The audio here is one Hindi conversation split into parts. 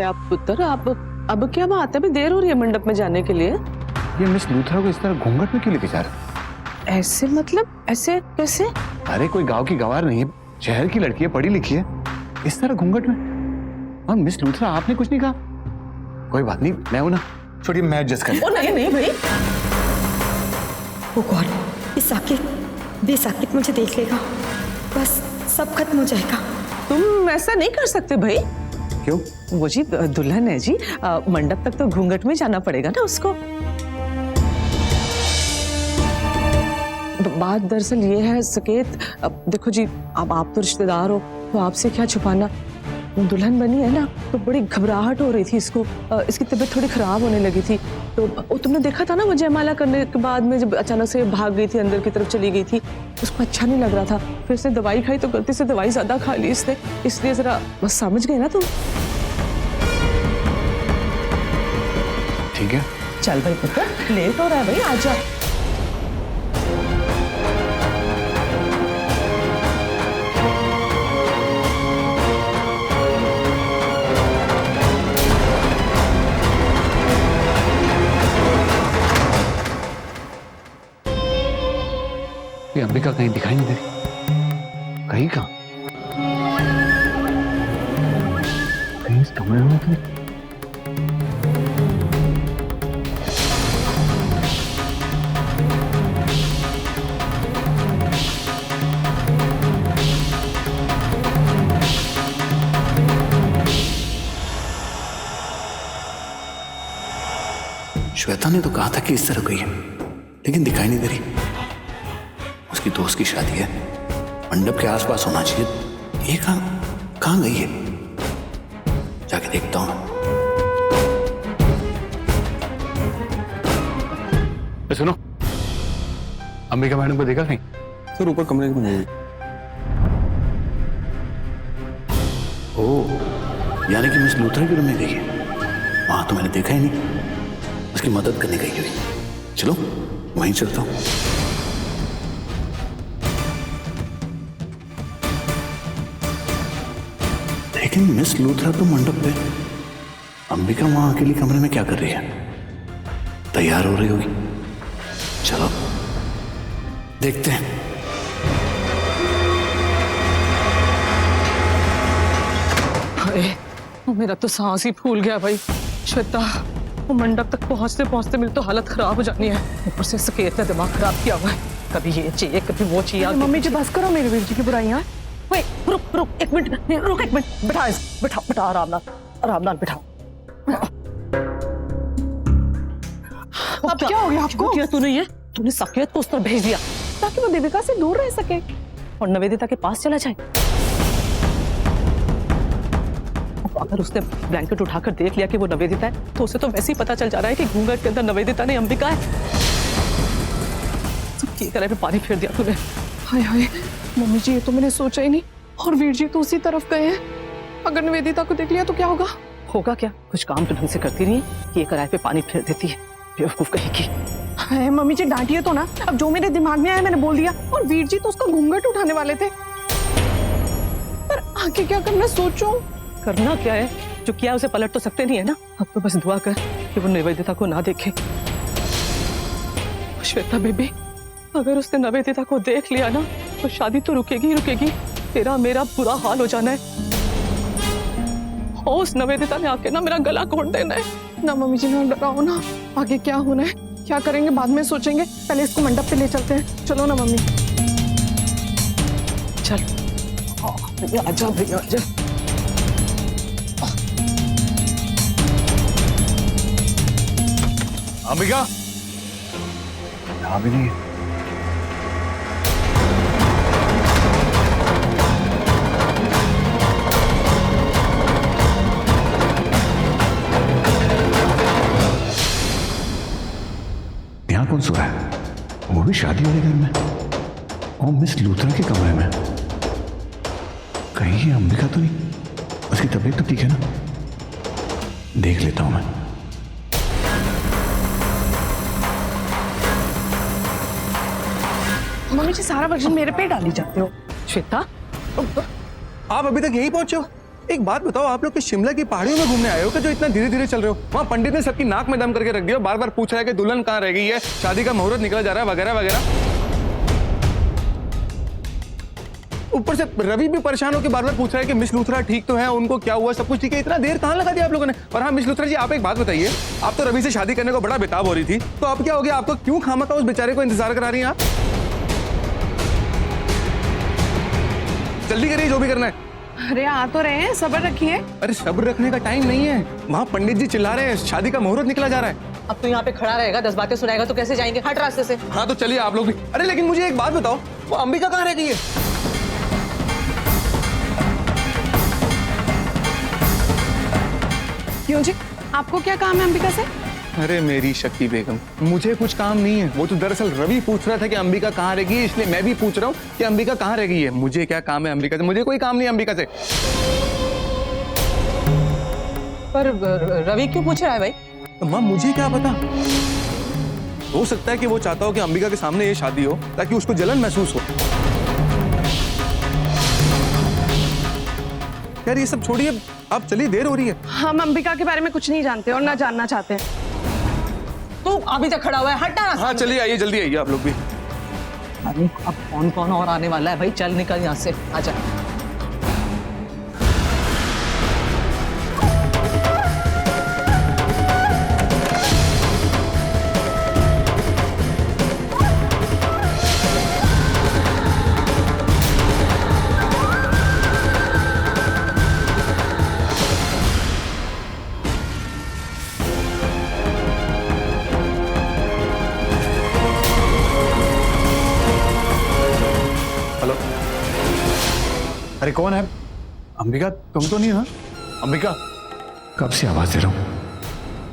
आप पुत्र, आप अब क्या बात है? अभी देर हो रही है मंडप में जाने के लिए। ये मिस लूथरा को इस तरह घूंघट में क्यों लेके जा रहे? ऐसे मतलब ऐसे कैसे? अरे कोई गांव की गंवार नहीं है, शहर की लड़की है, पढ़ी लिखी है, इस तरह घूंघट में। और मिस लूथरा आपने कुछ नहीं कहा? कोई बात नहीं, मैं हूं ना, छोड़िए मैं एडजस्ट कर। ओ नहीं नहीं भाई, ओ गॉड, ये साकिब बेसाकिब मुझे देख लेगा, बस सब खत्म हो जाएगा। तुम ऐसा नहीं कर सकते भाई। क्यों? वो जी दुल्हन है जी, मंडप तक तो घूंघट में जाना पड़ेगा ना उसको। बात दरअसल ये है सकेत, अब देखो जी, अब आप तो रिश्तेदार हो तो आपसे क्या छुपाना। दुल्हन बनी है ना तो बड़ी घबराहट हो रही थी इसको, इसकी तबीयत थोड़ी खराब होने लगी थी। तो तुमने देखा था ना वो जयमाला करने के बाद में जब अचानक से भाग गई थी, अंदर की तरफ चली गई थी, उसको अच्छा नहीं लग रहा था। फिर उसने दवाई खाई तो गलती से दवाई ज्यादा खा ली इसने, इसलिए जरा बस समझ गए ना तुम। ठीक है, चल भाई पुत्र, लेट हो रहा है भाई, आजा। ये अंबिका कहीं दिखाई नहीं दे रही, कहीं कहाँ? कहीं इस कमरे में तो नहीं। श्वेता ने तो कहा था कि इस तरह गई है, लेकिन दिखाई नहीं दे रही। उसकी दोस्त की शादी है, मंडप के आसपास होना चाहिए। ये कहां गई है? जाके देखता हूं। सुनो, अंबिका मैडम को देखा कहीं? सर ऊपर कमरे में नहीं। ओह, यानी कि मिस लूथरा के रूम में गई है। वहां तो मैंने देखा ही नहीं। उसकी मदद करने गई हुई। चलो वहीं चलता हूं। लेकिन मिस लूथरा तो मंडप पे, अंबिका वहां अकेली कमरे में क्या कर रही है? तैयार हो रही होगी। चलो देखते हैं। अरे मेरा तो सांस ही फूल गया भाई। श्वेता, वो मंडप तक पहुंचते पहुंचते मेरी तो हालत खराब हो जानी है। ऊपर से सकेत ने दिमाग खराब किया हुआ है, कभी ये चाहिए कभी वो चाहिए। मम्मी जी बस करो मेरे वीर जी की बुराइयां। रुक रुक एक मिनट, रुक एक मिनट, बिठाओ आराम नाल बिठाओ। अब क्या हो गया आपको? किया तूने सकेत को उस तरफ भेज दिया ताकि वो देविका से दूर रह सके और निवेदिता के पास चला जाए। अगर उसने ब्लैंकेट उठाकर देख लिया कि वो निवेदिता है तो उसे तो वैसे ही पता चल जा रहा है कि घूंघट के अंदर निवेदिता नहीं अंबिका है। की गले पे पानी फेर दिया तूने। हाय हाय मम्मी जी, ये तो मैंने सोचा ही नहीं। और वीर जी तो उसी तरफ गए हैं, अगर निवेदिता को देख लिया तो क्या होगा? होगा क्या, कुछ काम तो ढंग से करती नहीं है कि ये कराए पे पानी फेर देती है, बेवकूफ कहेगी। हाय मम्मी जी डांटिए तो ना, अब जो मेरे दिमाग में आया मैंने बोल दिया। और वीर जी तो उसका घूंघट उठाने वाले थे, पर आगे क्या करना सोचो। करना क्या है, जो किया उसे पलट तो सकते नहीं है ना। अब तो बस दुआ कर कि वो निवेदिता को ना देखे। श्वेता बेबी, अगर उसने निवेदिता को देख लिया ना तो शादी तो रुकेगी ही रुकेगी, तेरा मेरा बुरा हाल हो जाना है। और उस निवेदिता ने आके ना मेरा गला घोट देना है। ना मम्मी जी ना डराओ ना, आगे क्या होना है क्या करेंगे बाद में सोचेंगे, पहले इसको मंडप पे ले चलते हैं। चलो ना मम्मी। चल आजा भैया आजा। अंबिका यहाँ भी नहीं है। यहाँ कौन सो रहा है? वो भी शादी वाले घर में और मिस लूथरा के कमरे में। कहीं ये अंबिका तो नहीं? उसकी तबीयत तो ठीक है ना? देख लेता हूं मैं। मम्मी जी सारा वर्जन मेरे पे डाली जाते हो। श्वेता, आप अभी तक यही पहुंचे हो? एक बात बताओ, आप लोग के शिमला की पहाड़ियों में घूमने आए हो कि जो इतना धीरे धीरे चल रहे हो? वहाँ पंडित ने सबकी नाक में दम करके रख दिया, बार बार पूछ रहा है कि दुल्हन कहाँ रह गई है, शादी का मुहूर्त निकला जा रहा है, वगैरह वगैरह। ऊपर से रवि भी परेशान होकर बार बार पूछ रहा है कि मिस लूथरा ठीक तो है, उनको क्या हुआ, सब कुछ ठीक है। इतना देर कहाँ लगा दिया आप लोगों ने? और हाँ मिस लूथरा जी, आप एक बात बताइए, आप तो रवि से शादी करने को बड़ा बेताब हो रही थी, तो अब क्या हो गया? आपको क्यों खामखा उस बेचारे को इंतजार करा रही हैं आप? जल्दी करिए जो भी करना है। अरे आ तो रहे हैं, सब्र रखिए। अरे सब्र रखने का टाइम नहीं है, वहाँ पंडित जी चिल्ला रहे हैं, शादी का मुहूर्त निकला जा रहा है। अब तो यहाँ पे खड़ा रहेगा, 10 बातें सुनाएगा तो कैसे जाएंगे? हट रास्ते से। हाँ तो चलिए आप लोग भी। अरे लेकिन मुझे एक बात बताओ, वो अंबिका कहाँ रह गई है? क्यों जी, आपको क्या काम है अंबिका से? अरे मेरी शक्ति बेगम, मुझे कुछ काम नहीं है। वो तो दरअसल रवि पूछ रहा था कि अंबिका कहाँ रह गई है, इसलिए मैं भी पूछ रहा हूँ कि अंबिका कहाँ रह गई है। मुझे क्या काम है अंबिका से? मुझे कोई काम नहीं है अंबिका से। पर रवि क्यों पूछ रहा है भाई? तो माँ मुझे क्या पता, हो सकता है कि वो चाहता हो कि अंबिका के सामने ये शादी हो ताकि उसको जलन महसूस हो। यार ये सब छोड़िए, आप चलिए, देर हो रही है। हम अंबिका के बारे में कुछ नहीं जानते और ना जानना चाहते हैं। तू अभी तक खड़ा हुआ है, हटना। हाँ चलिए, आइए जल्दी आइए आप लोग भी। अरे अब कौन कौन और आने वाला है भाई? चल निकल यहाँ से, आजा। हेलो, अरे कौन है? अंबिका तुम तो नहीं हो? अंबिका कब से आवाज दे रहा हूं,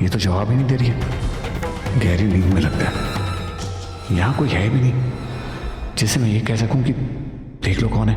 ये तो जवाब ही नहीं दे रही है। गहरी नींद में लगता है। यहां कोई है भी नहीं जिसे मैं ये कह सकूं कि देख लो कौन है।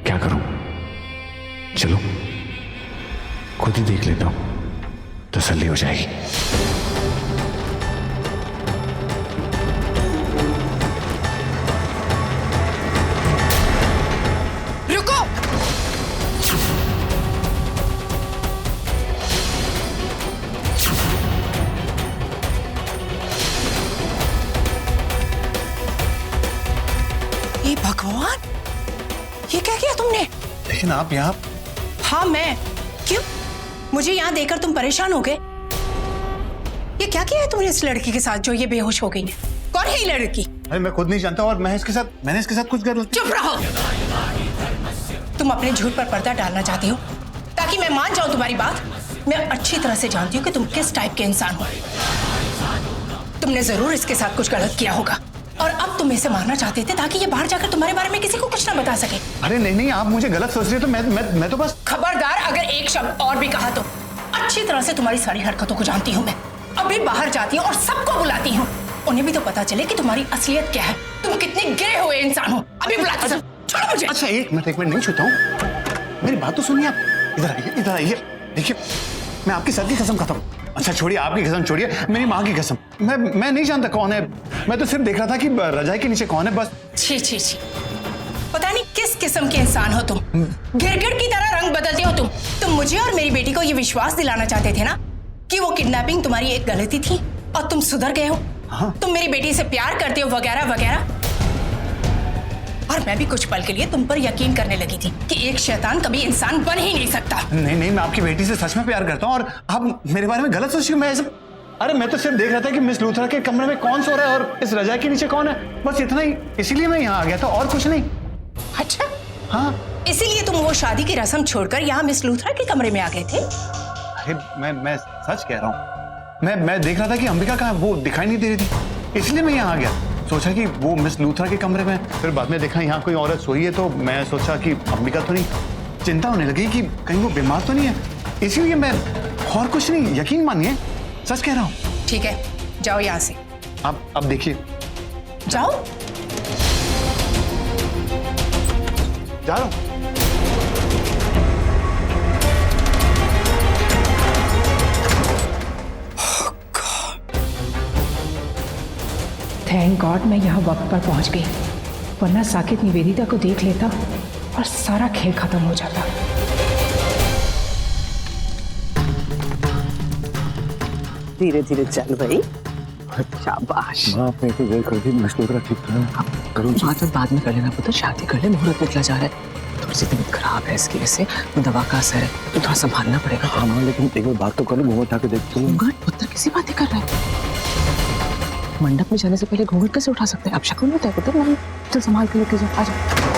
क्या करूं? चलो खुद ही देख लेता हूं, तसल्ली हो जाएगी। रुको, ये भगवान, ये क्या किया तुमने? लेकिन आप यहाँ? हाँ मैं। क्यों? मुझे यहाँ देखकर तुम परेशान हो गए? ये क्या किया है तुमने इस लड़की के साथ जो ये बेहोश हो गई है? कौन है ये लड़की? अरे मैं खुद नहीं जानता, और मैंने इसके साथ कुछ गलत। चुप रहो। तुम अपने झूठ पर पर्दा डालना चाहती हो ताकि मैं मान जाऊं तुम्हारी बात। मैं अच्छी तरह से जानती हूँ कि तुम किस टाइप के इंसान हो। तुमने जरूर इसके साथ कुछ गलत किया होगा और अब तुम इसे मारना चाहते थे ताकि ये बाहर जाकर तुम्हारे बारे में किसी को कुछ ना बता सके। अरे नहीं नहीं, आप मुझे गलत सोच रही हो। तो मैं तो बस। खबरदार, अगर एक शब्द और भी कहा तो अच्छी तरह से तुम्हारी सारी हरकतों को जानती हूँ मैं। अभी बाहर जाती हूँ और सबको बुलाती हूँ, उन्हें भी तो पता चले कि तुम्हारी असलियत क्या है, तुम कितने गिरे हुए इंसान हो। अभी बुलाती हूँ, छोड़ो मुझे। अच्छा एक मिनट नहीं छूता हूँ, मेरी बात तो सुनिए आप। इधर आइए। देखिए मैं आपकी सर की कसम खाता हूँ। अच्छा छोड़िए, आपकी कसम छोड़िए, मेरी माँ की कसम। मैं नहीं जानता कौन है, मैं तो सिर्फ देख रहा था कि रजाई के नीचे कौन है, बस। छी छी छी, पता नहीं किस किस्म के इंसान हो तुम। गिरगिट की तरह रंग बदलते हो तुम मुझे और मेरी बेटी को ये विश्वास दिलाना चाहते थे ना कि वो किडनैपिंग तुम्हारी एक गलती थी और तुम सुधर गए हो। हाँ। तुम मेरी बेटी से प्यार करते हो वगैरह वगैरह। और मैं भी कुछ पल के लिए तुम पर यकीन करने लगी थी कि एक शैतान कभी इंसान बन ही नहीं सकता। नहीं नहीं, मैं आपकी बेटी से सच में प्यार करता हूँ और आप मेरे बारे में गलत सोचिए। अरे मैं तो सिर्फ देख रहा था कि मिस लूथरा के कमरे में कौन सो रहा है और इस रजाई के नीचे कौन है, बस इतना ही। इसीलिए मैं यहाँ आ गया था और कुछ नहीं। अच्छा हाँ, इसीलिए तुम वो शादी की रस्म छोड़कर यहाँ मिस लूथरा के कमरे में आ गए थे? अरे मैं सच कह रहा हूँ। मैं देख रहा था कि अंबिका कहाँ, वो दिखाई नहीं दे रही थी, इसलिए मैं यहाँ आ गया। सोचा कि वो मिस लूथरा के कमरे में, फिर बाद में देखा यहाँ कोई औरत सोई है, तो मैं सोचा कि अंबिका तो नहीं। चिंता होने लगी कि कहीं वो बीमार तो नहीं है, इसीलिए मैं, और कुछ नहीं। यकीन मानिए, सच कह रहा हूँ। ठीक है, जाओ यहाँ से। आप अब देखिए, जाओ। जा रहा हूँ। थैंक गॉड मैं यहाँ वक्त पर पहुँच गई, वरना साकेत निवेदिता को देख लेता और सारा खेल खत्म हो जाता। धीरे धीरे चल भाई, शाबाश। माँ आपने तो देर कर दी, मिस लूथरा ठीक तो है। करूँ बात बाद में कर लेना पुत्र, शादी कर ले, मुहूर्त निकला जा रहा है। थोड़ी सी तबीयत खराब है इसकी वजह से, दवा का असर है, तो थोड़ा संभालना पड़ेगा। हाँ माँ, लेकिन एक बार बात तो कर लो, घूंघट उठा के देखती हूँ। घूंघट? पुत्र किसी बातें कर रहा है? मंडप में जाने से पहले घूंघट कैसे उठा सकते हैं? अब शक्ल होता है पुत्र, नहीं चल संभाल के लेके जाओ, आ जाओ।